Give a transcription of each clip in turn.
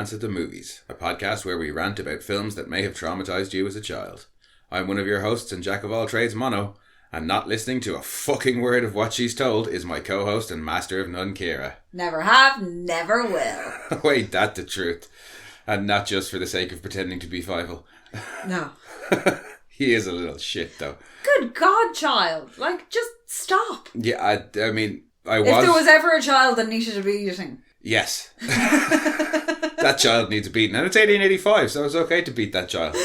Rants at the Movies, a podcast where we rant about films that may have traumatised you as a child. I'm one of your hosts and jack of all trades, Mono, and not listening to a fucking word of what she's told is my co-host and master of none, Kira. Never have, never will. Wait, that's the truth. And not just for the sake of pretending to be Fievel. No. He is a little shit, though. Good God, child. Like, just stop. Yeah, I mean, I was... If there was ever a child that needed to be eating. Yes. That child needs beating. And it's 1885, so it's okay to beat that child.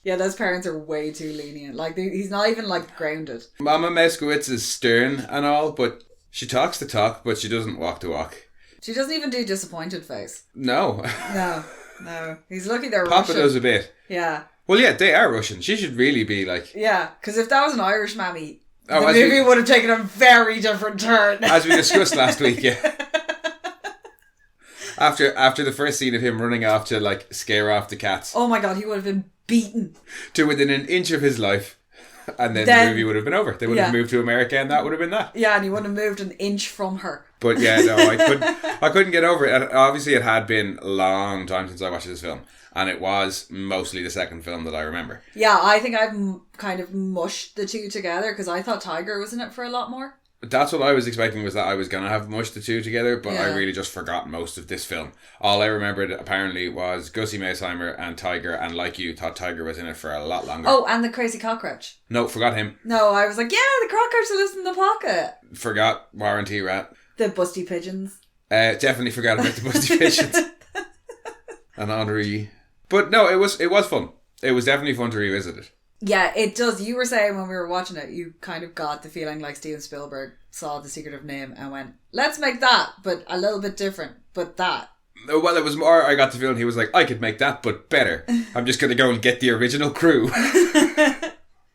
Yeah, those parents are way too lenient. Like, he's not even, like, grounded. Mama Meskowitz is stern and all, but she talks the talk, but she doesn't walk the walk. She doesn't even do disappointed face. No. No. He's lucky they're Papa Russian. does a bit. Yeah. Well, yeah, they are Russian. She should really be like... Yeah, because if that was an Irish mammy, the movie would have taken a very different turn. As we discussed last week, yeah. After the first scene of him running off to, like, scare off the cats. Oh my God, he would have been beaten. To within an inch of his life. And then the movie would have been over. They would have moved to America and that would have been that. Yeah, and he wouldn't have moved an inch from her. But yeah, no, I couldn't get over it. Obviously, it had been a long time since I watched this film. And it was mostly the second film that I remember. Yeah, I think I've kind of mushed the two together because I thought Tiger was in it for a lot more. That's what I was expecting, was that I was going to have mushed the two together, but I really just forgot most of this film. All I remembered, apparently, was Gussie Meisheimer and Tiger, and like you, thought Tiger was in it for a lot longer. Oh, and the crazy cockroach. No, forgot him. No, I was like, yeah, the cockroach that lives in the pocket. Forgot Warranty Rat. The busty pigeons. Definitely forgot about the busty pigeons. And Henri. But no, it was fun. It was definitely fun to revisit it. Yeah, it does. You were saying when we were watching it, you kind of got the feeling like Steven Spielberg saw The Secret of Nim and went, let's make that, but a little bit different, but that. Well, it was more, I got the feeling he was like, I could make that, but better. I'm just going to go and get the original crew.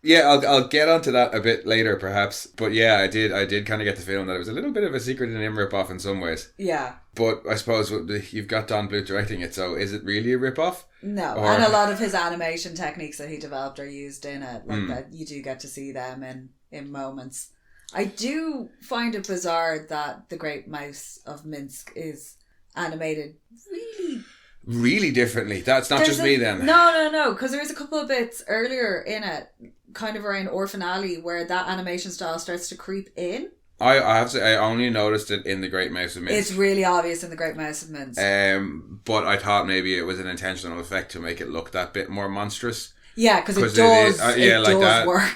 Yeah, I'll get onto that a bit later, perhaps. But yeah, I did kind of get the feeling that it was a little bit of a Secret of Nim rip-off in some ways. Yeah. But I suppose you've got Don Bluth directing it, so is it really a rip-off? No, and a lot of his animation techniques that he developed are used in it. Like that, you do get to see them in moments. I do find it bizarre that The Great Mouse of Minsk is animated really differently. That's not just me then. No, because there is a couple of bits earlier in it, kind of around Orphan Alley, where that animation style starts to creep in. I have to say, I only noticed it in The Great Mouse of Minsk. It's really obvious in The Great Mouse of Minsk. But I thought maybe it was an intentional effect to make it look that bit more monstrous. Yeah, because it does that, work.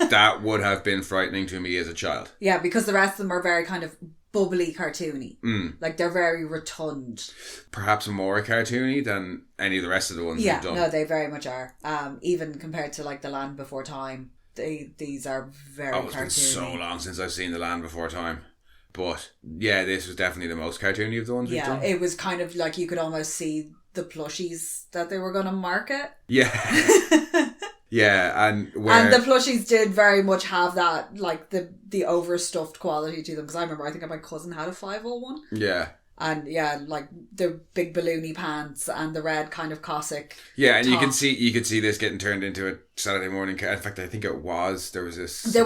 That would have been frightening to me as a child. Yeah, because the rest of them are very kind of bubbly cartoony. Like, they're very rotund. Perhaps more cartoony than any of the rest of the ones we've done. No, they very much are. Even compared to, like, The Land Before Time. These are very cartoony. It's been so long since I've seen The Land Before Time. But, yeah, this was definitely the most cartoony of the ones we've done. Yeah, it was kind of like you could almost see the plushies that they were going to market. Yeah. Yeah, and the plushies did very much have that, like, the overstuffed quality to them. Because I remember, I think my cousin had a Fievel one. Yeah. And yeah, like the big balloony pants and the red kind of Cossack. Yeah, and top. you could see this getting turned into a Saturday morning. In fact, I think there was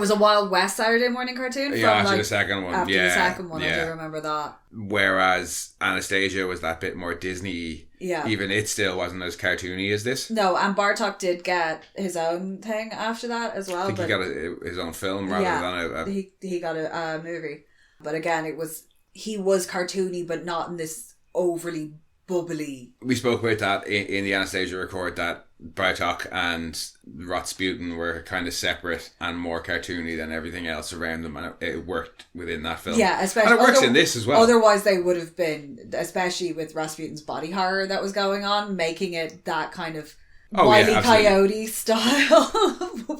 a Wild West Saturday morning cartoon. Yeah, after the second one. After the second one, I do remember that. Whereas Anastasia was that bit more Disney. Yeah. Even it still wasn't as cartoony as this. No, and Bartok did get his own thing after that as well. I think he got his own film rather than he got a movie. But again, he was cartoony, but not in this overly bubbly. We spoke about that in the Anastasia record, that Bartok and Ratsputin were kind of separate and more cartoony than everything else around them, and it worked within that film. Yeah, especially. And it works in this as well. Otherwise, they would have been, especially with Rasputin's body horror that was going on, making it that kind of Wile E. Coyote style,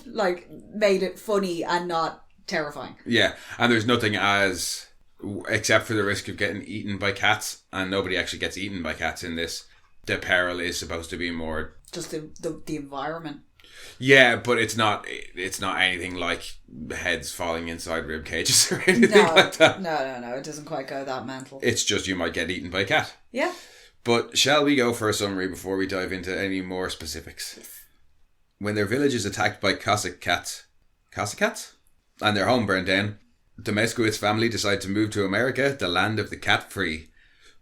like, made it funny and not terrifying. Yeah, and there's nothing except for the risk of getting eaten by cats, and nobody actually gets eaten by cats in this. The peril is supposed to be more just the environment. Yeah, but it's not anything like heads falling inside rib cages or anything like that. No, it doesn't quite go that mental. It's just you might get eaten by a cat. Yeah. But shall we go for a summary before we dive into any more specifics? Yes. When their village is attacked by Cossack cats, and their home burned down, the Meskowitz family decide to move to America, the land of the cat-free.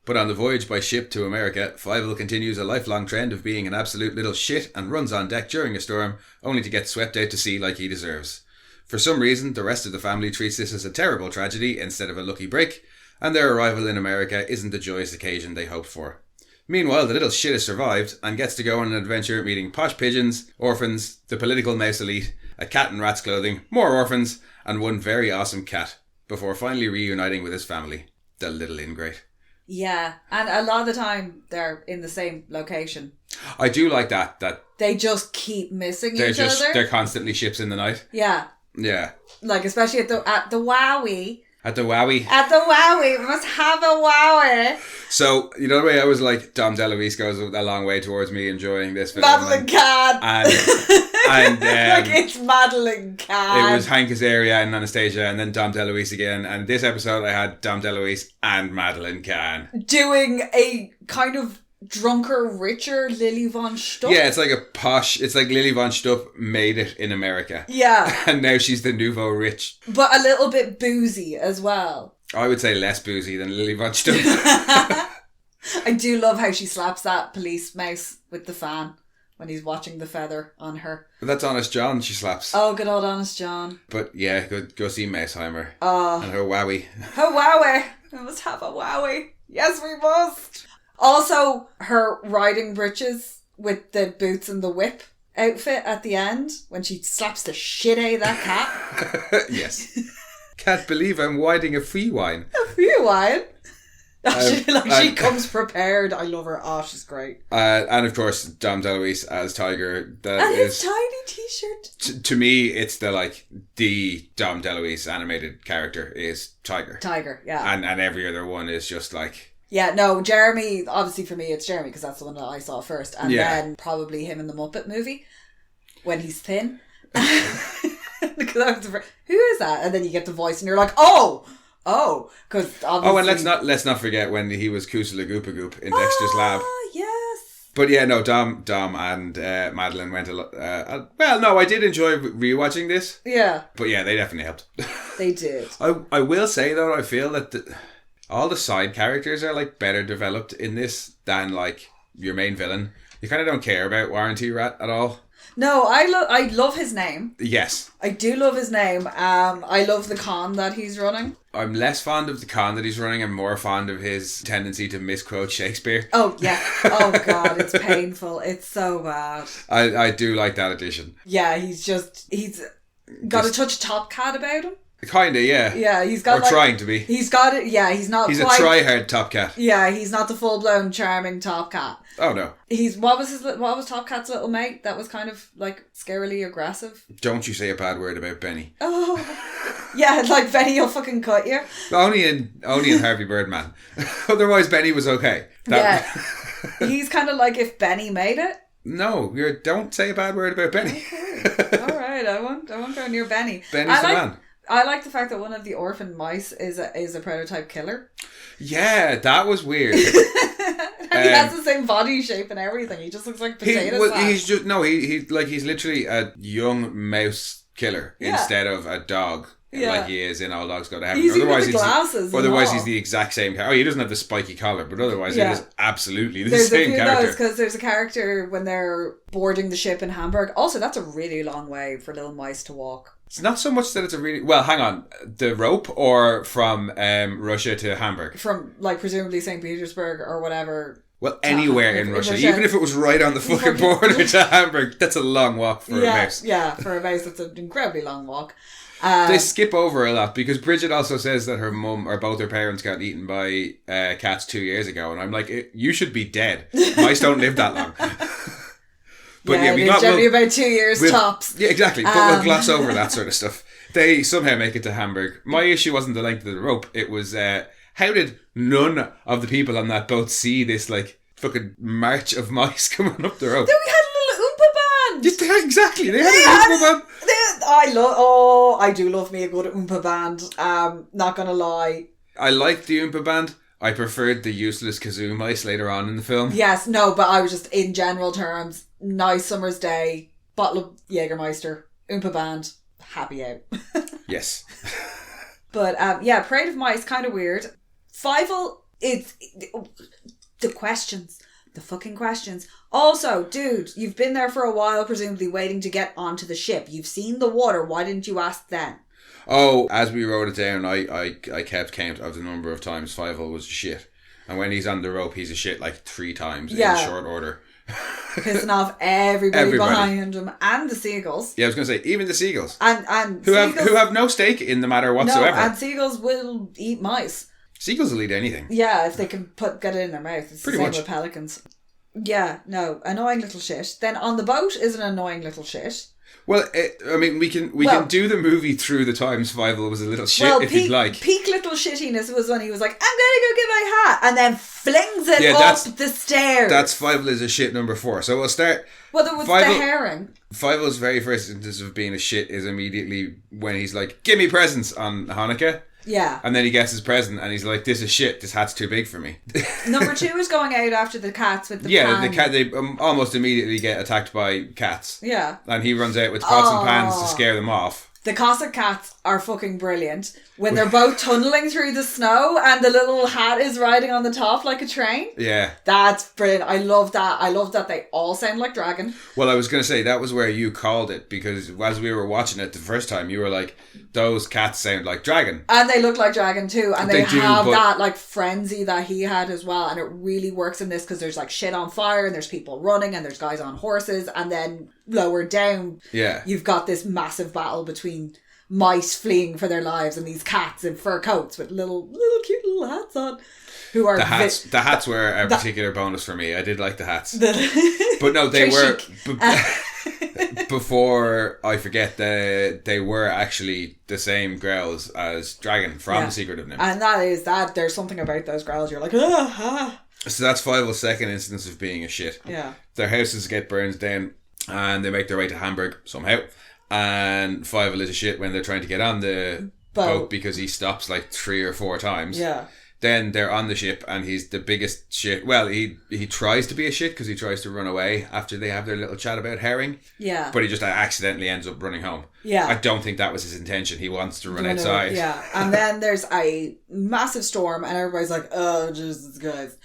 But on the voyage by ship to America, Fievel continues a lifelong trend of being an absolute little shit and runs on deck during a storm, only to get swept out to sea like he deserves. For some reason, the rest of the family treats this as a terrible tragedy instead of a lucky break, and their arrival in America isn't the joyous occasion they hoped for. Meanwhile, the little shit has survived and gets to go on an adventure meeting posh pigeons, orphans, the political mouse elite, a cat in rat's clothing, more orphans, and one very awesome cat, before finally reuniting with his family. The little ingrate. Yeah, and a lot of the time they're in the same location. I do like that they just keep missing each other. They're constantly ships in the night. Yeah. Yeah. Like, especially at the Wowie. At the Wowie. At the Wowie. We must have a Wowie. So, you know the way I was like, Dom DeLuise goes a long way towards me enjoying this film. Madeline Kahn. And like, it's Madeline Kahn. It was Hank Azaria and Anastasia and then Dom DeLuise again. And this episode I had Dom DeLuise and Madeline Kahn. Doing a kind of drunker, richer Lily Von Stupp. Yeah, it's like a posh, it's like Lily Von Stupp made it in America. Yeah. And now she's the nouveau rich. But a little bit boozy as well. I would say less boozy than Lily Von Stupp. I do love how she slaps that police mouse with the fan when he's watching the feather on her. That's Honest John she slaps. Oh, good old Honest John. But yeah, go see Mouseheimer. Oh. And her Wowie. Her Wowie. We must have a Wowie. Yes, we must. Also, her riding breeches with the boots and the whip outfit at the end when she slaps the shit out of that cat. Yes. Can't believe I'm whiting a free wine. A free wine? She comes prepared. I love her. Oh, she's great. And of course, Dom DeLuise as Tiger. And his tiny t-shirt. To me, it's the Dom DeLuise animated character is Tiger. Tiger, yeah. And every other one is just like... Yeah, no, Jeremy, obviously for me it's Jeremy because that's the one that I saw first. And then probably him in the Muppet movie when he's thin. Because I was who is that? And then you get the voice and you're like, oh, because obviously... and let's not forget when he was Kusala Goopa Goop in Dexter's Lab. Yes. But yeah, no, Dom and Madeline went a lot... well, no, I did enjoy rewatching this. Yeah. But yeah, they definitely helped. They did. I will say though, I feel that all the side characters are like better developed in this than like your main villain. You kind of don't care about Warren T. Rat at all. No, I love his name. Yes. I do love his name. I love the con that he's running. I'm less fond of the con that he's running and more fond of his tendency to misquote Shakespeare. Oh, yeah. Oh, God, it's painful. It's so bad. I do like that addition. Yeah, he's got a touch of Top Cat about him. Kinda, yeah. Yeah, he's got or trying to be. He's got it, yeah, he's not He's quite... a try-hard Top Cat. Yeah, he's not the full-blown charming Top Cat. Oh, no. What was Top Cat's little mate that was kind of, like, scarily aggressive? Don't you say a bad word about Benny. Oh. Yeah, like, Benny will fucking cut you. Only in Harvey Birdman. Otherwise, Benny was okay. He's kind of like if Benny made it. No, don't say a bad word about Benny. Okay. All right, I won't go near Benny. Benny's the man. I like the fact that one of the orphan mice is a prototype killer. Yeah, that was weird. And he has the same body shape and everything. He just looks like potato sack. He's literally a young mouse killer instead of a dog. Yeah. Like he is in All Dogs Go to Heaven. Otherwise, he's the exact same character. Oh, he doesn't have the spiky collar, but otherwise, he is absolutely the same character. Because there's a character when they're boarding the ship in Hamburg. Also, that's a really long way for little mice to walk. It's not so much that it's a really... Well, hang on. The rope or from Russia to Hamburg? From, like, presumably St. Petersburg or whatever. Well, anywhere in Russia. Even if it was right on the fucking border to Hamburg, that's a long walk for a mouse. Yeah, for a mouse, it's an incredibly long walk. They skip over a lot because Bridget also says that her mum or both her parents got eaten by cats 2 years ago, and I'm like, you should be dead. Mice don't live that long. But generally about 2 years tops. Yeah, exactly. But we'll gloss over that sort of stuff. They somehow make it to Hamburg. My issue wasn't the length of the rope. It was how did none of the people on that boat see this like fucking march of mice coming up the rope? Then we had a little Oompa band. Exactly. They had a Oompa band. I do love me a good Oompa band. Not gonna lie. I liked the Oompa band. I preferred the useless kazoo mice later on in the film. Yes, no, but I was just in general terms, nice summer's day, bottle of Jägermeister, Oompa band, happy out. Yes. But Parade of Mice, kind of weird. Fievel It's the questions. The fucking questions. Also, dude, you've been there for a while, presumably waiting to get onto the ship. You've seen the water. Why didn't you ask then? Oh, as we wrote it down, I kept count of the number of times Fievel was a shit. And when he's on the rope, he's a shit like 3 times in short order. Pissing off everybody behind him and the seagulls. Yeah, I was going to say, even the seagulls. And who have no stake in the matter whatsoever. No, and seagulls will eat mice. Seagulls will eat anything. Yeah, if they can get it in their mouth. It's pretty the same much with pelicans. Yeah, no, annoying little shit. Then on the boat is an annoying little shit. Well, I mean, we can do the movie through the times Fievel was a little shit if you'd like. Peak little shittiness was when he was like, I'm going to go get my hat, and then flings it up the stairs. That's Fievel is a shit number 4. So we'll start. Well, there was the herring. Fievel's very first instance of being a shit is immediately when he's like, give me presents on Hanukkah. Yeah. And then he gets his present and he's like, this is shit, this hat's too big for me. Number 2 is going out after the cats with the pan. the cat, they almost immediately get attacked by cats. Yeah. And he runs out with pots and pans to scare them off. The Cossack cats are fucking brilliant. When they're both tunneling through the snow and the little hat is riding on the top like a train. Yeah. That's brilliant. I love that. I love that they all sound like dragon. Well, I was going to say, that was where you called it, because as we were watching it the first time, you were like, those cats sound like dragon. And they look like dragon too. And they have that like frenzy that he had as well. And it really works in this because there's like shit on fire and there's people running and there's guys on horses. And then lower down, you've got this massive battle between mice fleeing for their lives and these cats in fur coats with little cute little hats on. Who are the hats were a particular bonus for me. I did like the hats. But no, they were before I forget, they were actually the same growls as Dragon from The Secret of NIMH. And there's something about those growls you're like, ah. So that's Fievel's second instance of being a shit. Yeah. Their houses get burned down and they make their way to Hamburg somehow. And Fievel is a shit when they're trying to get on the boat because he stops like 3 or 4 times. Yeah. Then they're on the ship and he's the biggest shit. Well, he tries to be a shit because he tries to run away after they have their little chat about herring. Yeah. But he just accidentally ends up running home. Yeah. I don't think that was his intention. He wants to run outside. Yeah. And then there's a massive storm and everybody's like, oh, Jesus, guys.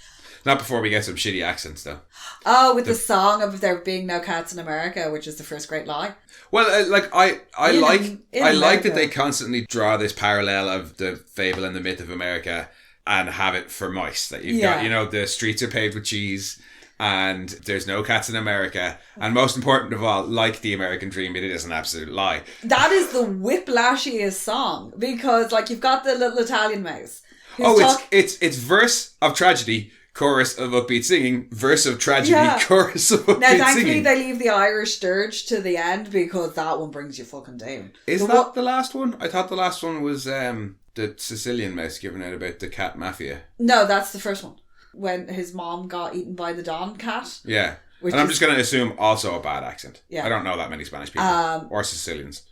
Not before we get some shitty accents, though. Oh, with the song of there being no cats in America, which is the first great lie. Well, I like that they constantly draw this parallel of the fable and the myth of America and have it for mice. That you've got, the streets are paved with cheese and there's no cats in America. And most important of all, like the American dream, it is an absolute lie. That is the whiplashiest song because, like, you've got the little Italian mouse. It's verse of tragedy, chorus of upbeat singing, verse of tragedy, chorus of upbeat singing. Now, thankfully, they leave the Irish dirge to the end because that one brings you fucking down. Is that the last one? I thought the last one was the Sicilian mouse giving out about the cat mafia. No, that's the first one. When his mom got eaten by the Don cat. Yeah. And I'm just going to assume also a bad accent. Yeah. I don't know that many Spanish people or Sicilians.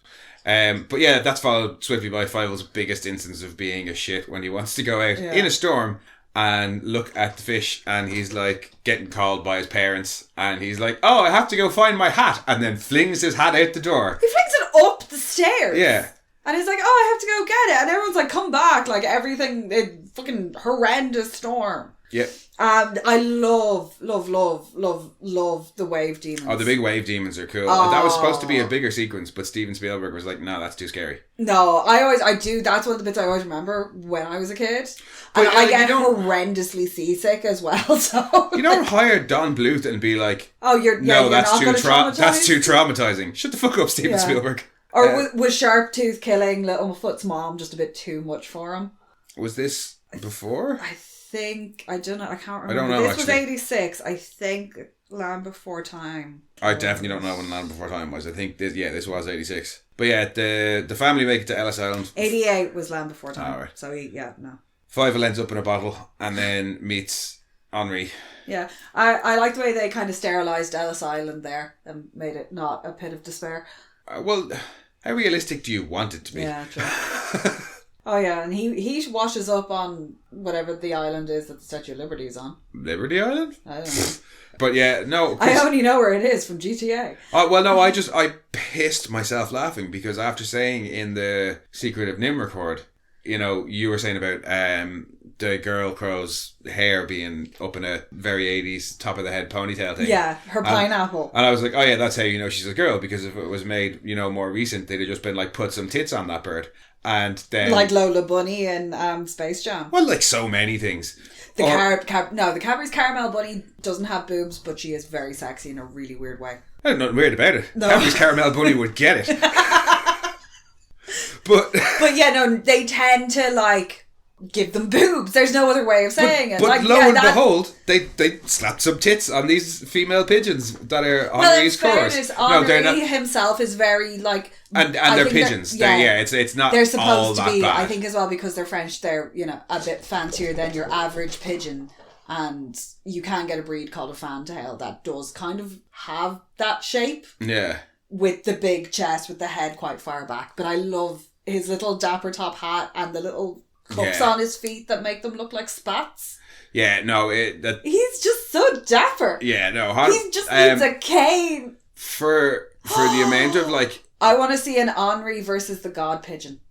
But yeah, that's followed swiftly by Fievel's biggest instance of being a shit when he wants to go out in a storm and look at the fish and he's like getting called by his parents and he's like, oh, I have to go find my hat, and then flings his hat out the door. He flings it up the stairs. Yeah. And he's like, oh, I have to go get it. And everyone's like, come back. Like everything, fucking horrendous storm. Yeah. And I love the wave demons. Oh, the big wave demons are cool. Oh. That was supposed to be a bigger sequence, but Steven Spielberg was like, no, that's too scary. No, I do. That's one of the bits I always remember when I was a kid. And I get horrendously seasick as well. So you don't hire Don Bluth and be like, oh, that's too traumatizing. Shut the fuck up, Steven Spielberg. Or was Sharptooth killing Littlefoot's mom just a bit too much for him? Was this before? I don't know. I can't remember. I don't know. This was 86. I think Land Before Time. I definitely don't know when Land Before Time was. I think this was 86. But yeah, the family make it to Ellis Island. 88 was Land Before Time. Oh, right. So no. Fievel ends up in a bottle and then meets Henri. Yeah, I like the way they kind of sterilised Ellis Island there and made it not a pit of despair. Well, how realistic do you want it to be? Yeah, true. Oh yeah, and he washes up on whatever the island is that the Statue of Liberty is on. Liberty Island? I don't know. But yeah, no. I only know where it is from GTA. Well, no, I pissed myself laughing because after saying in the Secret of NIMH record, you were saying about the girl crow's hair being up in a very 80s top of the head ponytail thing. Yeah, her pineapple. And I was like, oh yeah, that's how you know she's a girl, because if it was made, more recent, they'd have just been like, put some tits on that bird. And then... Like Lola Bunny in Space Jam. Well, like so many things. The Cadbury's Caramel Bunny doesn't have boobs, but she is very sexy in a really weird way. There's nothing weird about it. No. Cadbury's Caramel Bunny would get it. But yeah, no, they tend to like give them boobs. There's no other way of saying it. But like, lo and behold, they slapped some tits on these female pigeons that are Henri's chorus. No, they're not. Himself is very like, and they're pigeons. It's not. They're supposed all to that be. bad. I think as well because they're French. They're a bit fancier than your average pigeon, and you can get a breed called a fantail that does kind of have that shape. Yeah. With the big chest, with the head quite far back. But I love his little dapper top hat and the little cups on his feet that make them look like spats. Yeah, no, he's just so dapper. Yeah, no, he just needs a cane. For the amount of like, I want to see an Henri versus the God Pigeon.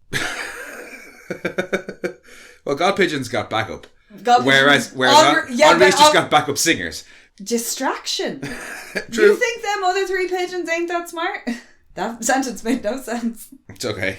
Well, God Pigeon's got backup. Whereas Henri's just got backup singers. Distraction. True. You think them other three pigeons ain't that smart? That sentence made no sense. It's okay.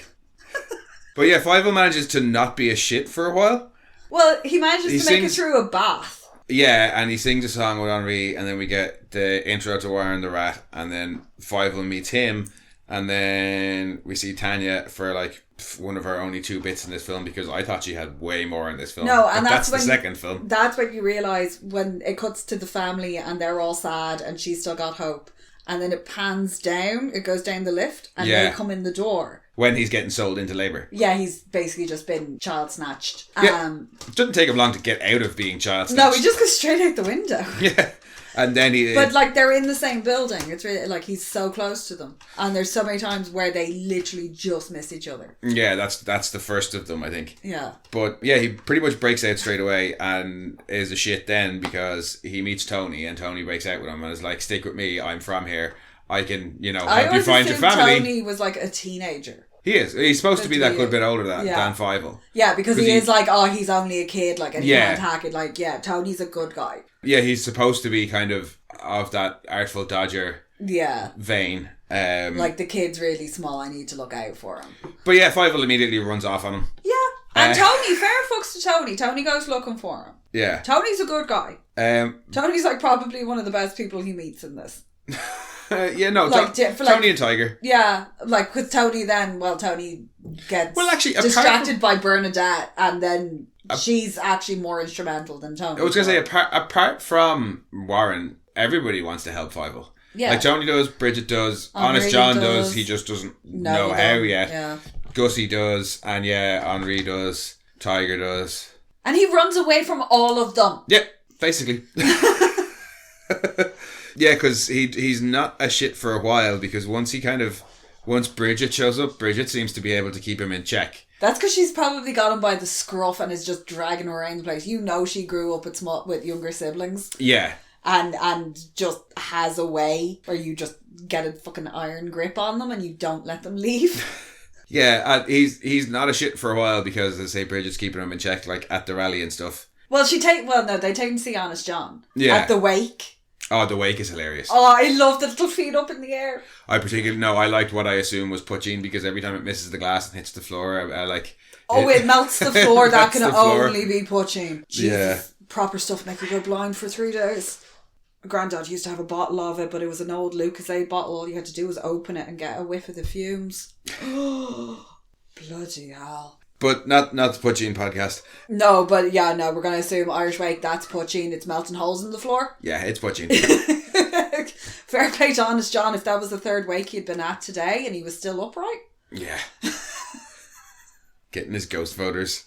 But yeah, Fievel manages to not be a shit for a while. Well, he manages to make it through a bath. Yeah, and he sings a song with Henri, and then we get the intro to Warren the Rat, and then Fievel meets him, and then we see Tanya for like one of her only 2 bits in this film, because I thought she had way more in this film. No, and that's the second film. That's when you realise when it cuts to the family and they're all sad and she's still got hope. And then it pans down, it goes down the lift, and they come in the door. When he's getting sold into labour. Yeah, he's basically just been child snatched. It doesn't take him long to get out of being child snatched. No, he just goes straight out the window. Yeah. And then But like they're in the same building. It's really like he's so close to them. And there's so many times where they literally just miss each other. Yeah, that's the first of them, I think. Yeah. But yeah, he pretty much breaks out straight away and is a shit then, because he meets Tony and Tony breaks out with him and is like, stick with me, I'm from here. I can, help you find your family. Tony was like a teenager. He is. He's supposed to be that good bit older than Fievel. Yeah, because he is like, he's only a kid, like, and he can't hack it. Like, Tony's a good guy. Yeah, he's supposed to be kind of that Artful Dodger vein. Like, the kid's really small, I need to look out for him. But yeah, Fievel immediately runs off on him. Yeah. And Tony, fair fucks to Tony. Tony goes looking for him. Yeah. Tony's a good guy. Tony's like probably one of the best people he meets in this. Tony and Tiger. Yeah, like with Tony Tony gets distracted by Bernadette, and then she's actually more instrumental than Tony. I was going to say, apart from Warren, everybody wants to help Fievel. Yeah. Like Tony does, Bridget does, Honest John does, he just doesn't know how yet. Yeah. Gussie does, and Henri does, Tiger does. And he runs away from all of them. Yeah, basically. Yeah, because he's not a shit for a while, because once Bridget shows up, Bridget seems to be able to keep him in check. That's because she's probably got him by the scruff and is just dragging him around the place. She grew up with younger siblings. Yeah. And just has a way where you just get a fucking iron grip on them and you don't let them leave. Yeah, he's not a shit for a while because, as I say, Bridget's keeping him in check, like at the rally and stuff. Well, they take him to see Honest John. Yeah. At the wake. Oh, the wake is hilarious. Oh, I love the little feet up in the air. I liked what I assume was poaching, because every time it misses the glass and hits the floor, I like... it melts the floor. That can only be poaching. Jesus. Yeah. Proper stuff make you go blind for 3 days. My granddad used to have a bottle of it, but it was an old Lucozade bottle. All you had to do was open it and get a whiff of the fumes. Bloody hell. But not the poaching podcast. No, but we're going to assume Irish wake, that's poaching. It's melting holes in the floor. Yeah, it's poaching. Fair play to Honest John if that was the third wake he'd been at today and he was still upright. Yeah. Getting his ghost voters.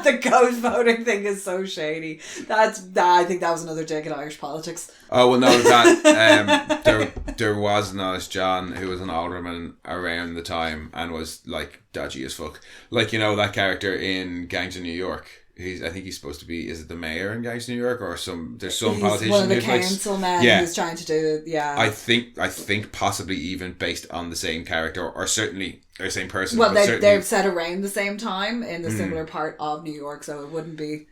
The ghost voting thing is so shady. I think that was another dig at Irish politics. Oh, well, no, that there was an Honest John who was an alderman around the time and was like dodgy as fuck. Like, that character in Gangs of New York. I think he's supposed to be, is it the mayor in Gangs of New York, or there's some politician. One of the councilmen who's trying to do it, I think possibly even based on the same character, or certainly the same person. Well, they've set around the same time in the similar part of New York, so it wouldn't be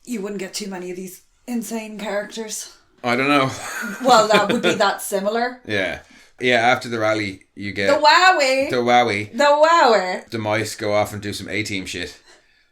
You wouldn't get too many of these insane characters. I don't know. Well, that would be that similar. Yeah. Yeah, after the rally, you get... The wowie. The wowie. The wowie. The mice go off and do some A-team shit.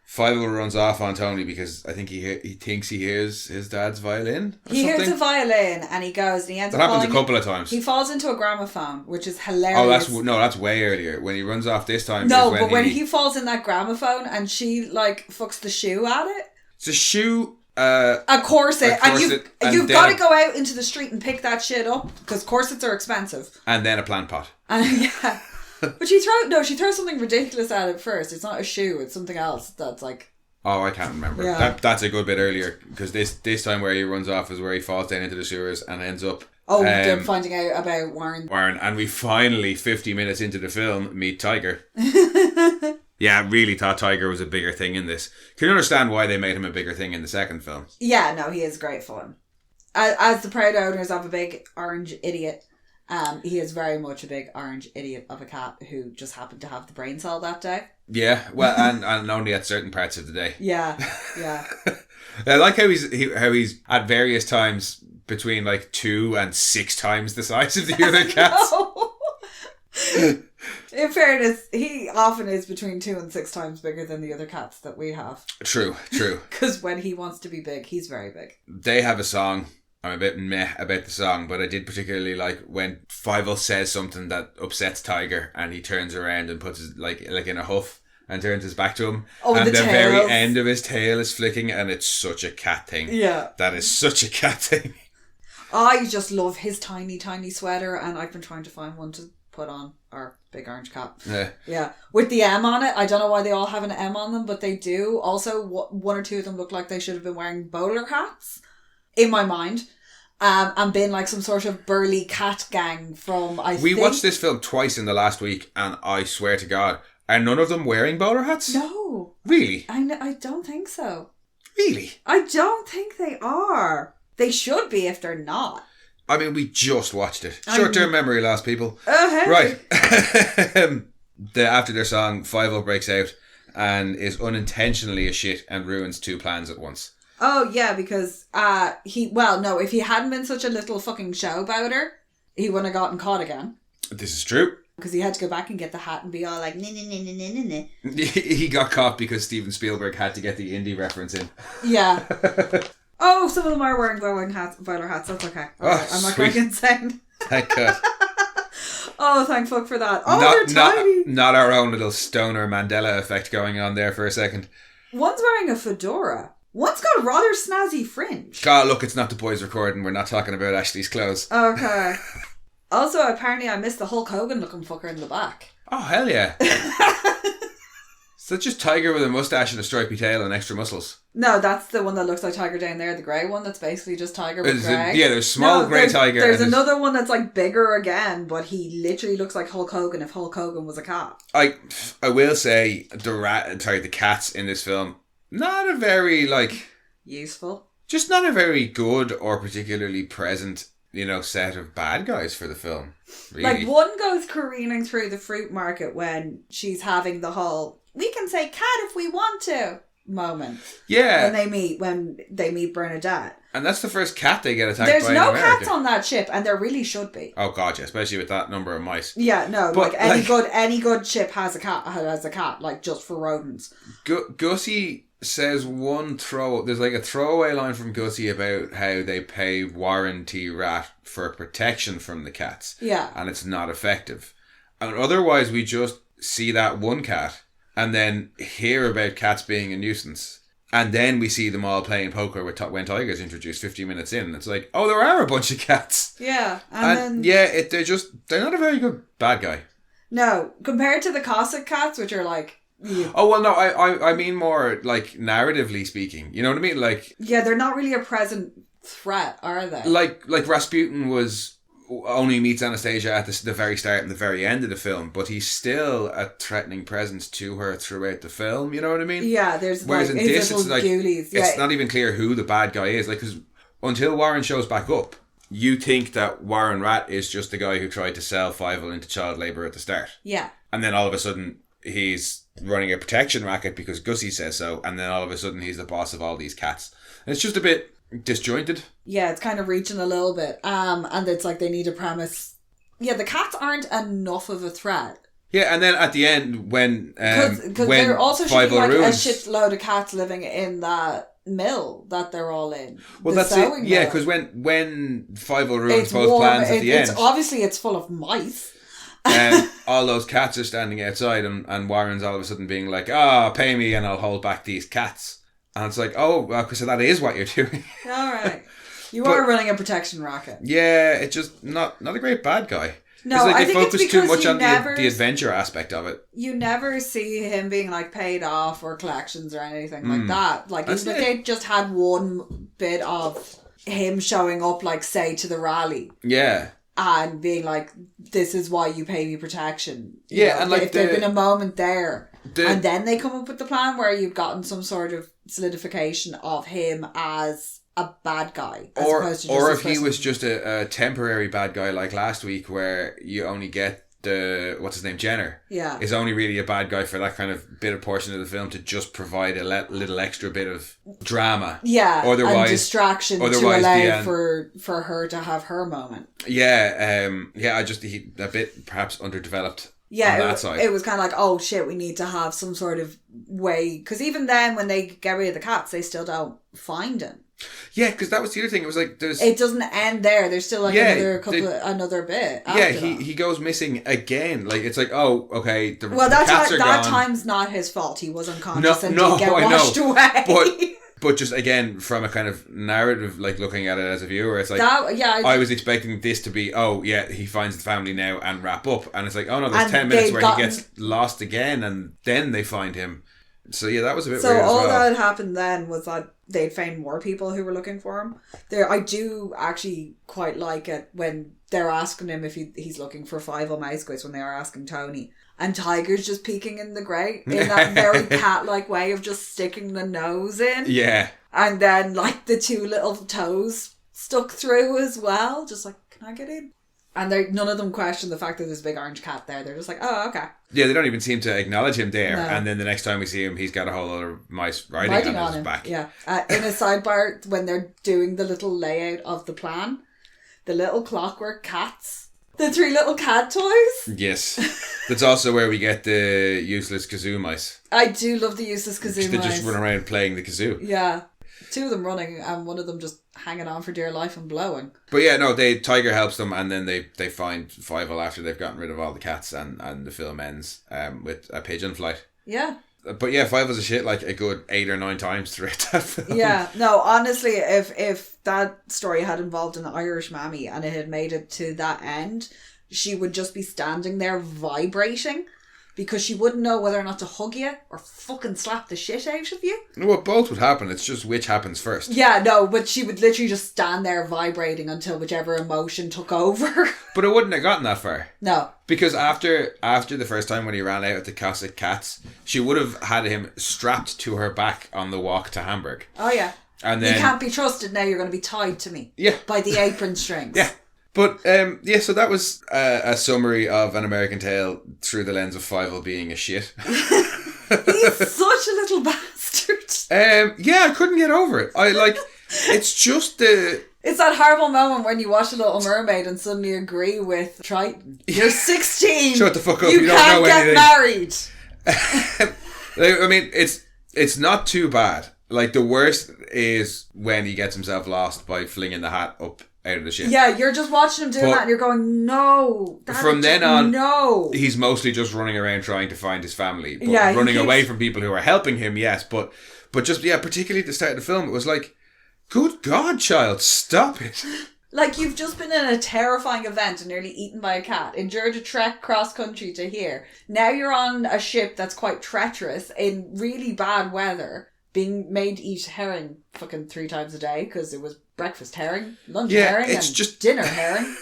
Fievel runs off on Tony because I think he thinks he hears his dad's violin or He something. hears a violin and he goes and he ends That up happens a couple of times. He falls into a gramophone, which is hilarious. That's way earlier. When he runs off this time. No, but when he falls in that gramophone and she like fucks the shoe at it. It's a shoe. A corset, and you've got to then go out into the street and pick that shit up because corsets are expensive. And then a plant pot. Yeah, but she throws something ridiculous at it first. It's not a shoe; it's something else that's like. Oh, I can't remember. Yeah. That's a good bit earlier because this time where he runs off is where he falls down into the sewers and ends up. They're finding out about Warren. And we finally, 50 minutes into the film, meet Tiger. Yeah, I really thought Tiger was a bigger thing in this. Can you understand why they made him a bigger thing in the second film? Yeah, no, he is great fun. As the proud owners of a big orange idiot, he is very much a big orange idiot of a cat who just happened to have the brain cell that day. Yeah, well, and only at certain parts of the day. Yeah. I like how he's at various times between like 2 and 6 times the size of the other cats. In fairness, he often is between 2 and 6 times bigger than the other cats that we have. True. Because when he wants to be big, he's very big. They have a song. I'm a bit meh about the song, but I did particularly like when Fievel says something that upsets Tiger and he turns around and puts his, like in a huff and turns his back to him. And the very end of his tail is flicking and it's such a cat thing. Yeah. That is such a cat thing. I just love his tiny, tiny sweater and I've been trying to find one to put on our big orange cap. Yeah. With the M on it. I don't know why they all have an M on them, but they do. Also, one or two of them look like they should have been wearing bowler hats in my mind. And been like some sort of burly cat gang from, We watched this film twice in the last week and I swear to God, are none of them wearing bowler hats? No. Really? I don't think so. Really? I don't think they are. They should be if they're not. I mean, we just watched it. Short-term memory loss, people. Hey. Right. After their song, Fievel breaks out and is unintentionally a shit and ruins 2 plans at once. Oh, yeah, because if he hadn't been such a little fucking showbouter, he wouldn't have gotten caught again. This is true. Because he had to go back and get the hat and be all like, He got caught because Steven Spielberg had to get the indie reference in. Yeah. Oh, some of them are wearing bowler hats. That's okay. Right, I'm not going insane. Thank God. Oh, thank fuck for that. Oh, they're tiny. Not our own little stoner Mandela effect going on there for a second. One's wearing a fedora. One's got a rather snazzy fringe. God, look, it's not the boys recording. We're not talking about Ashley's clothes. Okay. Also, apparently I missed the Hulk Hogan looking fucker in the back. Oh, hell yeah. Is that just Tiger with a mustache and a stripy tail and extra muscles? No, that's the one that looks like Tiger down there, the grey one that's basically just Tiger with grey. Yeah, there's small grey Tiger. There's another one that's like bigger again, but he literally looks like Hulk Hogan if Hulk Hogan was a cat. I will say the cats in this film, not a very useful. Just not a very good or particularly present, set of bad guys for the film. Really. Like one goes careening through the fruit market when she's having the whole "we can say cat if we want to" moment. Yeah. When they meet Bernadette. And that's the first cat they get attacked by. There's no cats on that ship, and there really should be. Oh god, yeah, especially with that number of mice. Yeah, no, but any good ship has a cat, like just for rodents. Gussie says there's like a throwaway line from Gussie about how they pay warranty rat for protection from the cats. Yeah. And it's not effective. And otherwise we just see that one cat and then hear about cats being a nuisance. And then we see them all playing poker when Tiger's introduced 50 minutes in. And it's like, oh, there are a bunch of cats. Yeah. They're not a very good bad guy. No, compared to the Cossack cats, which are like... Yeah. Oh, well, no, I mean more like narratively speaking. You know what I mean? Like... Yeah, they're not really a present threat, are they? Like Rasputin only meets Anastasia at the very start and the very end of the film, but he's still a threatening presence to her throughout the film. You know what I mean? Yeah, there's whereas in this, it's like ghoulies. It's not even clear who the bad guy is. Like, because until Warren shows back up, you think that Warren Rat is just the guy who tried to sell Fievel into child labour at the start. Yeah, and then all of a sudden he's running a protection racket because Gussie says so, and then all of a sudden he's the boss of all these cats. And it's just a bit disjointed. Yeah, it's kind of reaching a little bit. And it's like they need a premise. Yeah, the cats aren't enough of a threat. Yeah, and then at the end, when they're also shooting Fievel like ruins, a shitload of cats living in that mill that they're all in. Well, that's it. Yeah, because when Fievel ruins both plans at the end, obviously it's full of mice. All those cats are standing outside, and Warren's all of a sudden being like, pay me and I'll hold back these cats. And it's like, so that is what you're doing. All right. You are running a protection racket. Yeah, it's just not a great bad guy. No, like I they think it's focus too because much on the adventure aspect of it. You never see him being like paid off or collections or anything like that. Like even if they just had one bit of him showing up, like say to the rally. Yeah. And being like, this is why you pay me protection. And like if there'd been a moment there, and then they come up with the plan where you've gotten some sort of solidification of him as a bad guy, as opposed to just or if he was just a temporary bad guy like last week, where you only get the what's his name, Jenner, is only really a bad guy for that kind of bit of portion of the film to just provide a little extra bit of drama, and distraction to allow for her to have her moment. I just he a bit perhaps underdeveloped. Yeah, on that side. It was kind of like, oh shit, we need to have some sort of way, because even then when they get rid of the cats, they still don't find him. Yeah, because that was the other thing. It was like it doesn't end there. There's still like another bit. Yeah, he goes missing again. Like it's like, oh, okay. The cats are that gone. Time's not his fault. He was unconscious and didn't get washed away. But just again from a kind of narrative, like looking at it as a viewer, it's like I was expecting this to be he finds the family now and wrap up, and it's like there's 10 minutes where he gets lost again, and then they find him. So that was a bit weird as well. So all that happened then was that they'd found more people who were looking for him. I do actually quite like it when they're asking him if he's looking for Fievel Mousequits, when they are asking Tony. And Tiger's just peeking in the grate in that very cat-like way of just sticking the nose in. Yeah. And then like the two little toes stuck through as well. Just like, can I get in? And none of them question the fact that there's a big orange cat there. They're just like, oh, okay. Yeah, they don't even seem to acknowledge him there. No. And then the next time we see him, he's got a whole other mice riding on his back. Yeah. In a sidebar, when they're doing the little layout of the plan, the little clockwork cats, the 3 little cat toys. Yes. That's also where we get the useless kazoo mice. I do love the useless kazoo mice. They just run around playing the kazoo. Yeah. 2 of them running and one of them just hanging on for dear life and blowing. But Tiger helps them, and then they find Fievel after they've gotten rid of all the cats, and the film ends with a pigeon flight. Yeah. But Fievel's a shit like a good 8 or 9 times throughout that film. Yeah. No, honestly, if that story had involved an Irish mammy and it had made it to that end, she would just be standing there vibrating, because she wouldn't know whether or not to hug you or fucking slap the shit out of you. Well, both would happen. It's just which happens first. Yeah, no, but she would literally just stand there vibrating until whichever emotion took over. But it wouldn't have gotten that far. No. Because after the first time when he ran out with the classic cats, she would have had him strapped to her back on the walk to Hamburg. Oh, yeah. And then, you can't be trusted now, you're going to be tied to me. Yeah. By the apron strings. Yeah. But, so that was a summary of An American Tale through the lens of Fievel being a shit. He's such a little bastard. I couldn't get over it. It's just It's that horrible moment when you watch The Little Mermaid and suddenly agree with Triton. You're 16. Shut the fuck up. You don't can't know get anything. married. I mean, it's not too bad. Like, the worst is when he gets himself lost by flinging the hat up out of the ship. Yeah, you're just watching him doing that and you're going, no. From then on, no. He's mostly just running around trying to find his family. But running away from people who are helping him, yes. But just, particularly at the start of the film, it was like, good God, child, stop it. Like, you've just been in a terrifying event and nearly eaten by a cat, endured a trek cross country to here. Now you're on a ship that's quite treacherous in really bad weather, being made to eat herring fucking 3 times a day because it was breakfast herring, lunch herring, and just dinner herring.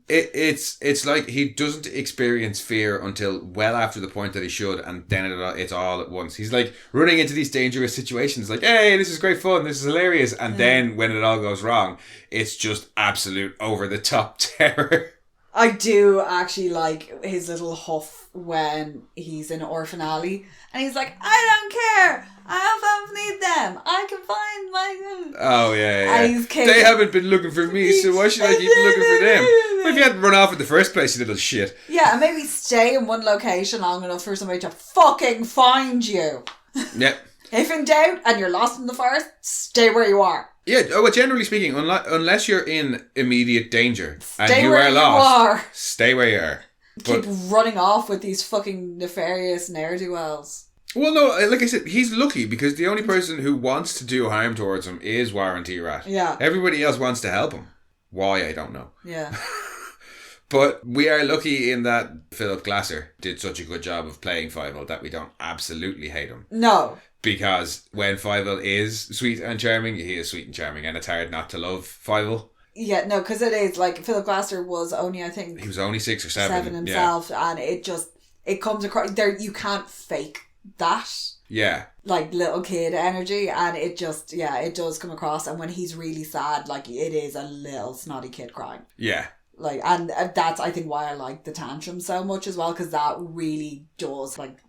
It's like he doesn't experience fear until well after the point that he should, and then it's all at once. He's like running into these dangerous situations, like, hey, this is great fun, this is hilarious, and then when it all goes wrong, it's just absolute over the top terror. I do actually like his little huff when he's in Orphan Alley and he's like, I don't care. I don't need them. I can find my... Oh, yeah. And he's They haven't been looking for me, so why should I keep looking for them? But if you hadn't run off in the first place, you little shit. Yeah, and maybe stay in one location long enough for somebody to fucking find you. Yep. If in doubt and you're lost in the forest, stay where you are. Yeah, well, generally speaking, unless you're in immediate danger and Stay you where are you lost, are. stay where you are. Keep running off with these fucking nefarious ne'er-do-wells. Well, no, like I said, he's lucky because the only person who wants to do harm towards him is Warren T. Rat. Yeah. Everybody else wants to help him. Why, I don't know. Yeah. But we are lucky in that Philip Glasser did such a good job of playing Fievel that we don't absolutely hate him. No. Because when Fievel is sweet and charming, he is sweet and charming, and it's hard not to love Fievel. Yeah, no, because it is, like, Philip Glasser was only, I think... He was only 6 or 7. Himself, yeah. And it comes across... There, you can't fake that. Yeah. Like, little kid energy, and it just, it does come across, and when he's really sad, like, it is a little snotty kid crying. Yeah. Like, and that's, I think, why I like the tantrum so much as well, because that really does, like...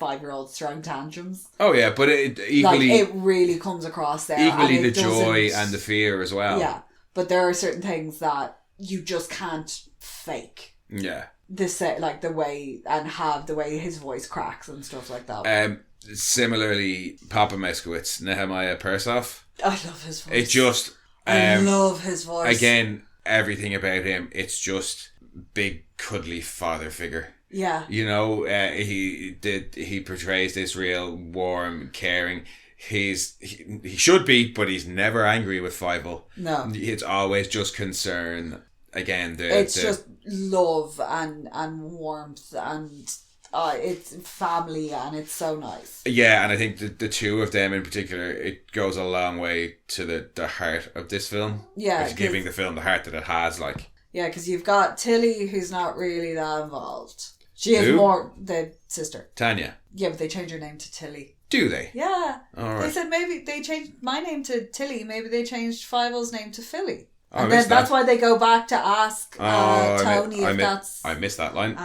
5-year-olds throwing tantrums. Oh yeah, but it equally... Like, it really comes across there. Equally the joy and the fear as well. Yeah, but there are certain things that you just can't fake. Yeah. Like the way, and have the way his voice cracks and stuff like that. Similarly, Papa Meskowitz, Nehemiah Persoff. I love his voice. It just... I love his voice. Again, everything about him, it's just big, cuddly father figure. Yeah. You know, he portrays this real warm, caring. He should be, but he's never angry with Fievel. No. It's always just concern. Again, it's just love and warmth and it's family and it's so nice. Yeah, and I think the two of them in particular, it goes a long way to the heart of this film. Yeah. It's giving the film the heart that it has, like. Yeah, because you've got Tilly, who's not really that involved. She is more the sister. Tanya. Yeah, but they changed her name to Tilly. Do they? Yeah. All right. They said maybe they changed my name to Tilly. Maybe they changed Fievel's name to Philly. Oh, and then that's why they go back to ask Tony if that's... I missed that line.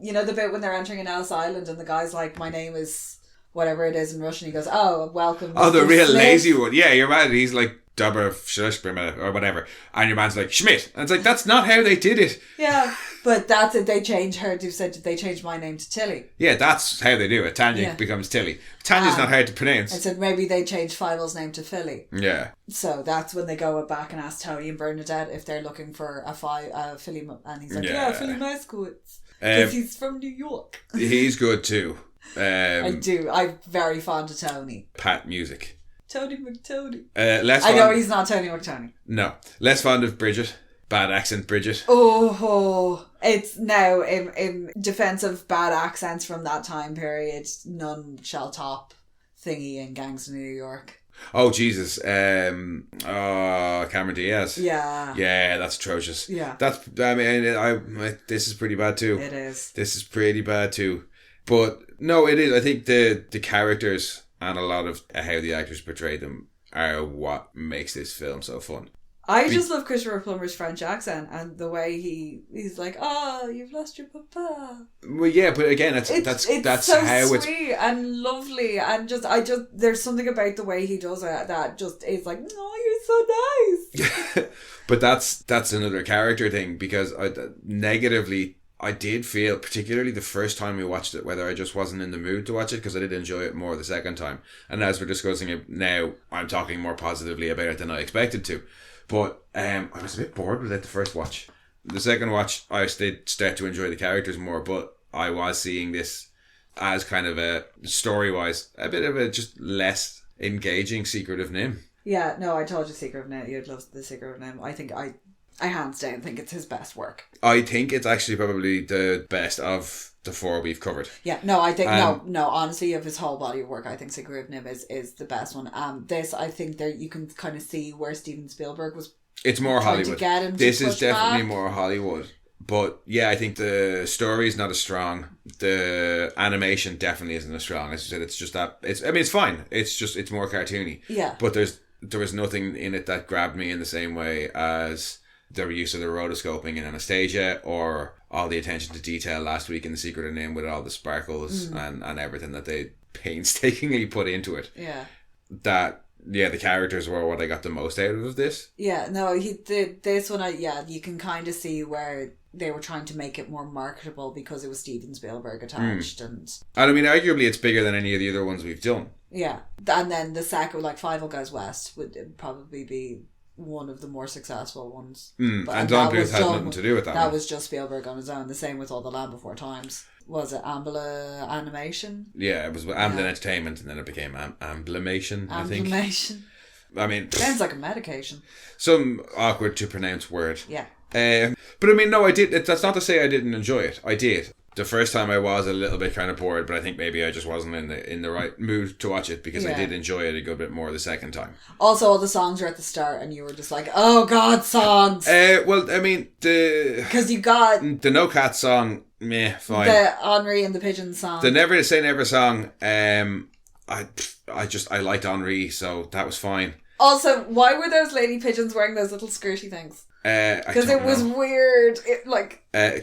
You know the bit when they're entering an Ellis Island and the guy's like, my name is whatever it is in Russian. He goes, oh, welcome. Oh, the real Smith. lazy one. Yeah, you're right. He's like, Dobber or whatever, and your man's like Schmidt, and it's like that's not how they did it. Yeah, but that's it. They changed her. They changed my name to Tilly. Yeah, that's how they do it. Tanya becomes Tilly. Tanya's not hard to pronounce. I said maybe they changed Fievel's name to Philly. Yeah. So that's when they go back and ask Tony and Bernadette if they're looking for a Philly, and he's like, yeah Philly Moskowitz, because he's from New York. He's good too. I do. I'm very fond of Tony. Pat Music. Tony McTony. I know he's not Tony McTony. No. Less fond of Bridget. Bad accent Bridget. Oh, it's now in defense of bad accents from that time period, none shall top Thingy in Gangs of New York. Oh, Jesus. Cameron Diaz. Yeah. Yeah, that's atrocious. Yeah. This is pretty bad too. It is. This is pretty bad too. But no, it is. I think the characters and a lot of how the actors portray them are what makes this film so fun. I just love Christopher Plummer's French accent and the way he's like, oh, you've lost your papa. Well, yeah, but again, that's so how it's sweet and lovely, and there's something about the way he does it that just is like, oh, you're so nice. But that's another character thing, because negatively, I did feel, particularly the first time we watched it, whether I just wasn't in the mood to watch it, because I did enjoy it more the second time. And as we're discussing it now, I'm talking more positively about it than I expected to. But I was a bit bored with it the first watch. The second watch, I did start to enjoy the characters more, but I was seeing this as kind of a, story-wise, a bit of a just less engaging Secret of Nim. Yeah, no, I told you Secret of Nim. You'd love the Secret of Nim. I think I hands down think it's his best work. I think it's actually probably the best of the four we've covered. Yeah, no, I think no. Honestly, of his whole body of work, I think Secret of Nim is the best one. This, I think, there you can kind of see where Steven Spielberg was. It's more Hollywood. To get him this is definitely back. More Hollywood. But yeah, I think the story is not as strong. The animation definitely isn't as strong. As you said, it's just that. It's fine. It's more cartoony. Yeah. But there was nothing in it that grabbed me in the same way as the use of the rotoscoping in Anastasia, or all the attention to detail last week in The Secret of Nim with all the sparkles and everything that they painstakingly put into it. Yeah. That, yeah, the characters were what I got the most out of this. Yeah, no, this one, you can kind of see where they were trying to make it more marketable because it was Steven Spielberg attached. And I mean, arguably it's bigger than any of the other ones we've done. Yeah. And then the second, like Fievel Goes West, would probably be one of the more successful ones. And Don Bluth had nothing to do with that. That was just Spielberg on his own. The same with All the Land Before Times. Was it Ambler Animation? Yeah, it was Amblin Entertainment, and then it became Amblimation, I think. Amblimation. I mean... Sounds like a medication. Some awkward to pronounce word. Yeah. But I mean, no, I did... That's not to say I didn't enjoy it. I did. The first time I was a little bit kind of bored, but I think maybe I just wasn't in the right mood to watch it, because I did enjoy it a good bit more the second time. Also, all the songs were at the start and you were just like, oh God, songs! Well, I mean, because you got... The No Cat song, meh, fine. The Henri and the Pigeons song. The Never Say Never song, I liked Henri, so that was fine. Also, why were those lady pigeons wearing those little skirty things? Because it was weird.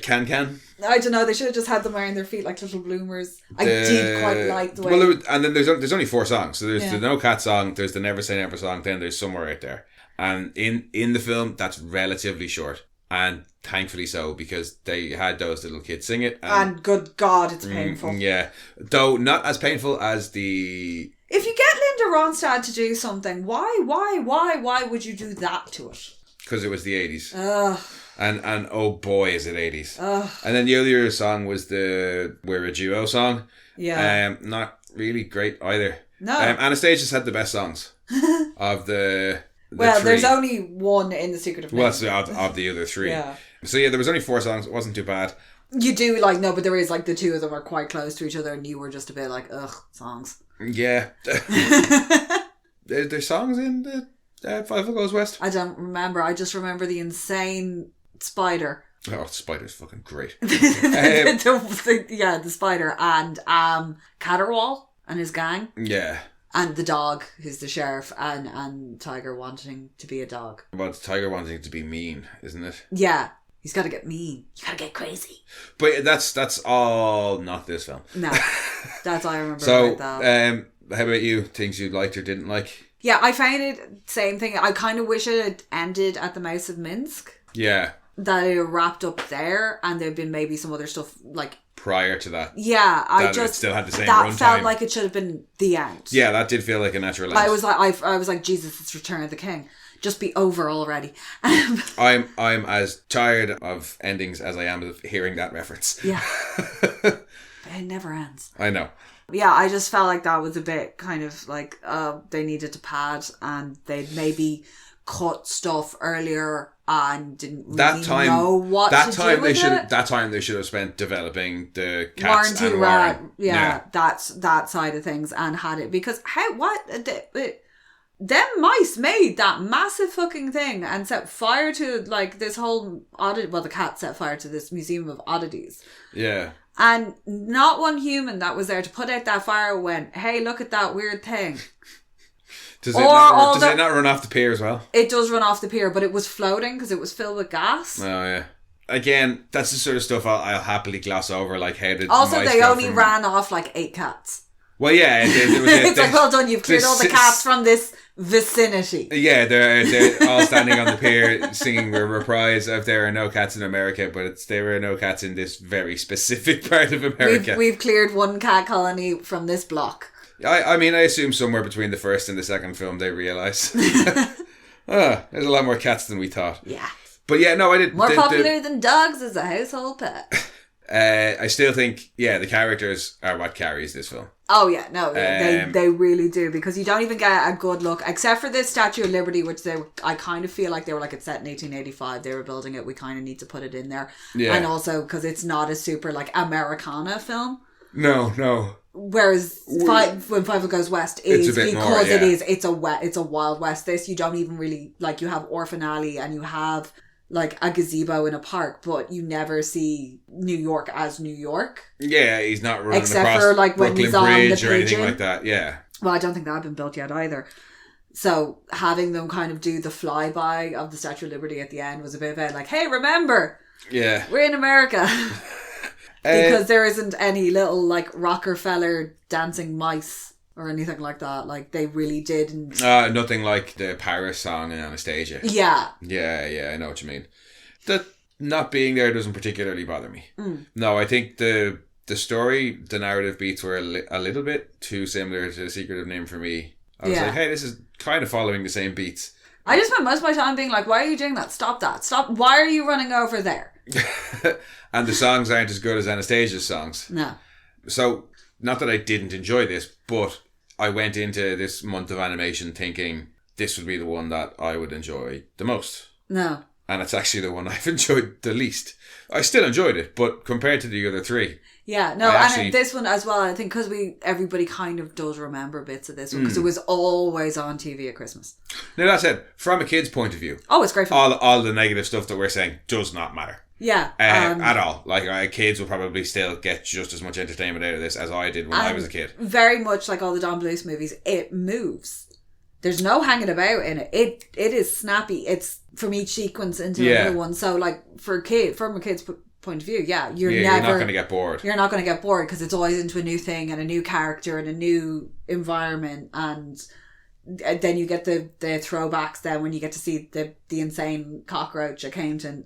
Can. I don't know. They should have just had them wearing their feet like little bloomers. I did quite like the way. Well, and then there's only 4 songs. So there's the No Cat song, there's the Never Say Never song, then there's Somewhere Out There. And in the film, that's relatively short. And thankfully so, because they had those little kids sing it. And good God, it's painful. Yeah. Though not as painful as the... If you get Linda Ronstadt to do something, why would you do that to it? Because it was the 80s. Ugh. And oh boy, is it 80s. Ugh. And then the other song was the We're a Duo song. Yeah. Not really great either. No. Anastasia's had the best songs of the well, 3. there's only one in The Secret of Nim. Well, of the other 3. Yeah. So yeah, there was only 4 songs. It wasn't too bad. You do no, but there is the 2 of them are quite close to each other, and you were just a bit like, ugh, songs. Yeah. There's songs in the Fievel Goes West. I don't remember. I just remember the insane spider. Oh, Spider's fucking great. The spider and Caterwall and his gang. Yeah. And the dog, who's the sheriff, and Tiger wanting to be a dog. Well, it's Tiger wanting to be mean, isn't it? Yeah. He's got to get mean. You got to get crazy. But that's all not this film. No. That's all I remember so, about that. How about you? Things you liked or didn't like? Yeah, I found it, same thing. I kind of wish it had ended at the Mouse of Minsk. Yeah. That it wrapped up there, and there'd been maybe some other stuff prior to that. Yeah, it still had the same that runtime. felt like it should have been the end. Yeah, that did feel like a natural end. I was like, Jesus, it's Return of the King. Just be over already. I'm as tired of endings as I am of hearing that reference. Yeah. But it never ends. I know. Yeah, I just felt like that was a bit kind of they needed to pad, and they'd maybe cut stuff earlier and didn't really know what to do with it. That time they should have spent developing the cats and Warren. Yeah, that's that side of things, and had it, because them mice made that massive fucking thing and set fire to this whole the cat set fire to this museum of oddities. Yeah. And not one human that was there to put out that fire went, hey, look at that weird thing. Does it not run off the pier as well? It does run off the pier, but it was floating because it was filled with gas. Oh, yeah. Again, that's the sort of stuff I'll happily gloss over. How did also, they only ran off 8 cats. Well, yeah. It's well done, you've cleared all the cats from this vicinity. Yeah, they're all standing on the pier singing a reprise of There Are No Cats in America, but There Are No Cats in this very specific part of America. We've cleared one cat colony from this block. I mean, I assume somewhere between the first and the second film they realise. There's a lot more cats than we thought. Yeah. But yeah, no, I did. More popular than dogs as a household pet. I still think, the characters are what carries this film. Oh yeah, no, they really do, because you don't even get a good look, except for the Statue of Liberty, which I kind of feel like they were it's set in 1885, they were building it, we kind of need to put it in there. Yeah. And also, because it's not a super Americana film. No. Whereas when Fievel Goes West is, it's a bit because more, yeah. it's a Wild West. This, you don't even really, you have Orphan Alley and you have a gazebo in a park, but you never see New York as New York. Yeah, he's not running except across for when Brooklyn he's on Bridge the or anything pigeon. like that. Yeah. Well, I don't think that had been built yet either. So having them kind of do the flyby of the Statue of Liberty at the end was a bit about like, hey, remember, we're in America. Because there isn't any little like Rockefeller dancing mice or anything like that. Like they really didn't. Nothing like the Paris song in Anastasia. Yeah. Yeah, I know what you mean. That not being there doesn't particularly bother me. No, I think the story, the narrative beats were a little bit too similar to The Secretive Name for me. I was like, hey, this is kind of following the same beats. I just spent most of my time being like, why are you doing that? Stop that. Stop. Why are you running over there? And the songs aren't as good as Anastasia's songs. No. So, not that I didn't enjoy this, but I went into this month of animation thinking this would be the one that I would enjoy the most. No. And it's actually the one I've enjoyed the least. I still enjoyed it, but compared to the other three... Yeah, no, and this one as well, I think because everybody kind of does remember bits of this one, because it was always on TV at Christmas. Now that said, from a kid's point of view... Oh, it's great fun. All the negative stuff that we're saying does not matter. Yeah. At all. Like, kids will probably still get just as much entertainment out of this as I did when I was a kid. Very much like all the Don Bluth movies, it moves. There's no hanging about in it. It is snappy. It's from each sequence into another one. So, like, from a kid's point of view, you're not going to get bored. You're not going to get bored because it's always into a new thing and a new character and a new environment, and then you get the throwbacks. Then when you get to see the insane cockroach at Campton,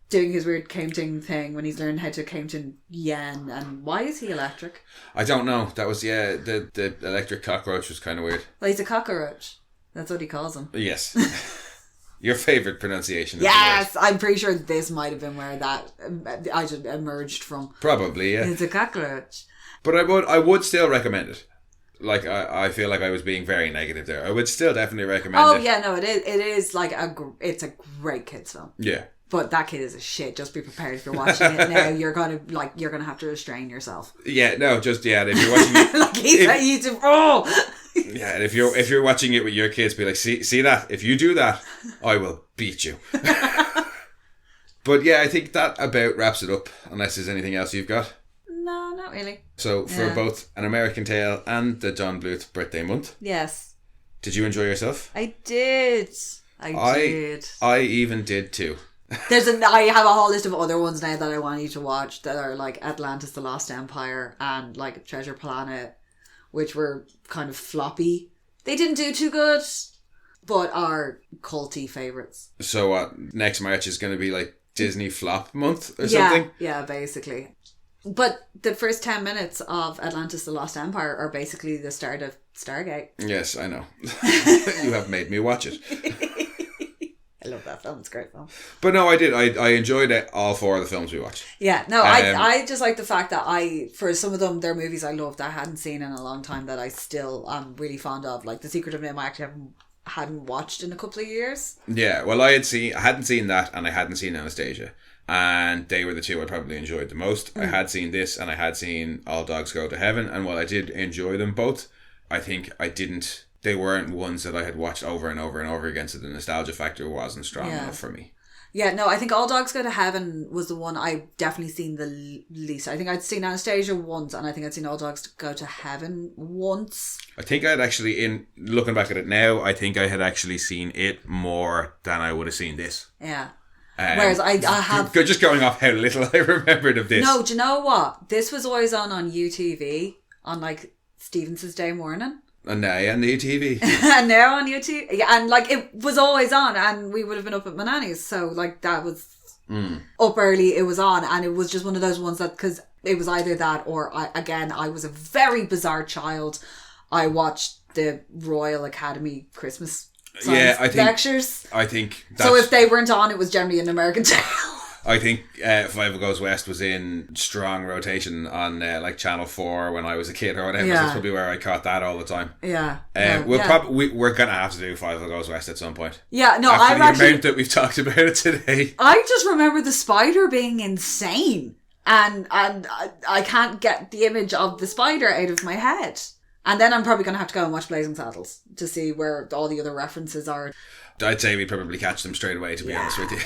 doing his weird Campton thing when he's learning how to Campton yen, and why is he electric? I don't know. That was the electric cockroach was kind of weird. Well, he's a cockroach. That's what he calls him. Yes. Your favourite pronunciation. Yes, I'm pretty sure this might have been where that I just emerged from. Probably, yeah. It's a cockroach. But I would still recommend it. Like, I feel like I was being very negative there. I would still definitely recommend it. Oh, yeah, no, it is like it's a great kids film. Yeah. But that kid is a shit. Just be prepared if you're watching it now. You're gonna have to restrain yourself. Yeah, no, just if you're watching it, yeah, and if you're watching it with your kids, be like, see that? If you do that, I will beat you. But yeah, I think that about wraps it up. Unless there's anything else you've got. No, not really. So for both An American Tale and the Don Bluth Birthday Month. Yes. Did you enjoy yourself? I did. I did. I even did too. I have a whole list of other ones now that I want you to watch that are like Atlantis the Lost Empire and like Treasure Planet, which were kind of floppy. They didn't do too good, but are culty favourites. So what, next March is going to be like Disney flop month or something? Yeah, basically. But the first 10 minutes of Atlantis the Lost Empire are basically the start of Stargate. Yes, I know. You have made me watch it. I love that film. It's a great film. But no, I did. I enjoyed it, all four of the films we watched. Yeah, no, I just like the fact that for some of them, they're movies I loved that I hadn't seen in a long time that I still am really fond of. Like The Secretive Name, I actually hadn't watched in a couple of years. Yeah, well, I hadn't seen that, and I hadn't seen Anastasia. And they were the two I probably enjoyed the most. I had seen this, and I had seen All Dogs Go to Heaven. And while I did enjoy them both, I think they weren't ones that I had watched over and over and over again, so the nostalgia factor wasn't strong enough for me. Yeah, no, I think All Dogs Go to Heaven was the one I've definitely seen the least. I think I'd seen Anastasia once, and I think I'd seen All Dogs Go to Heaven once. I think I'd actually, looking back at it now, I think I had actually seen it more than I would have seen this. Yeah. Whereas I have... Just going off how little I remembered of this. No, do you know what? This was always on UTV on like Stevens's Day morning. And now on the UTV. And now on YouTube. Yeah, and like it was always on, and we would have been up at my nanny's. So like that was up early, it was on, and it was just one of those ones that, because it was either that or I was a very bizarre child. I watched the Royal Academy Christmas lectures. I think so if they weren't on, it was generally An American Tale. I think Fievel Goes West was in strong rotation on like Channel 4 when I was a kid or whatever. Yeah. So that's probably where I caught that all the time. Yeah. We're going to have to do Fievel Goes West at some point. Yeah, no, After the amount that we've talked about it today. I just remember the spider being insane. And I can't get the image of the spider out of my head. And then I'm probably going to have to go and watch Blazing Saddles to see where all the other references are. I'd say we'd probably catch them straight away, to be honest with you.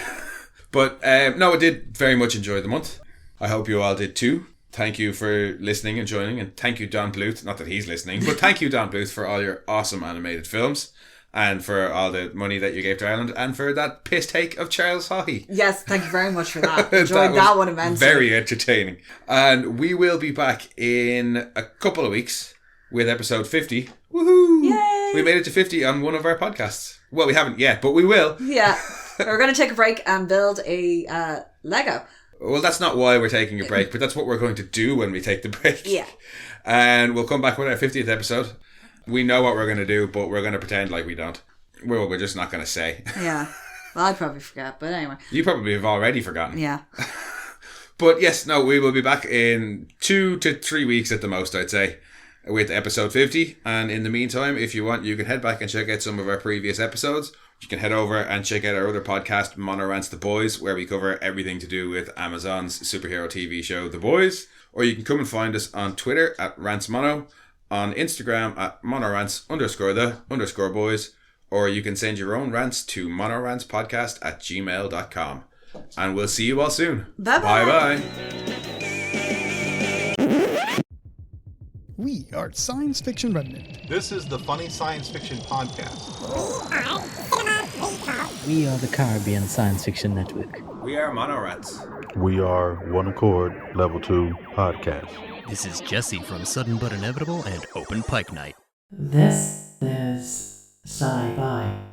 But no, I did very much enjoy the month. I hope you all did too. Thank you for listening and joining. And thank you, Don Bluth. Not that he's listening, but thank you, Don Bluth, for all your awesome animated films. and for all the money that you gave to Ireland, and for that piss take of Charles Haughey. Yes, thank you very much for that. Enjoyed that one immensely. Very entertaining. And we will be back in a couple of weeks with episode 50. Woohoo! Yay! We made it to 50 on one of our podcasts. Well, we haven't yet, but we will. Yeah. We're going to take a break and build a Lego. Well, that's not why we're taking a break, but that's what we're going to do when we take the break. Yeah. And we'll come back with our 50th episode. We know what we're going to do, but we're going to pretend like we don't. We're just not going to say. Yeah. Well, I'd probably forget, but anyway. You probably have already forgotten. Yeah. But yes, no, we will be back in 2 to 3 weeks at the most, I'd say, with episode 50. And in the meantime, if you want, you can head back and check out some of our previous episodes. You can head over and check out our other podcast, Mono Rants The Boys, where we cover everything to do with Amazon's superhero TV show, The Boys. Or you can come and find us on Twitter at RantsMono, on Instagram at monorants_the_boys, or you can send your own rants to monorantspodcast@gmail.com. And we'll see you all soon. Bye-bye. Bye-bye. We are Science Fiction Remnant. This is the Funny Science Fiction Podcast. We are the Caribbean Science Fiction Network. We are Monorants. We are One Accord Level 2 Podcast. This is Jesse from Sudden But Inevitable and Open Pike Night. This is Sci-Fi.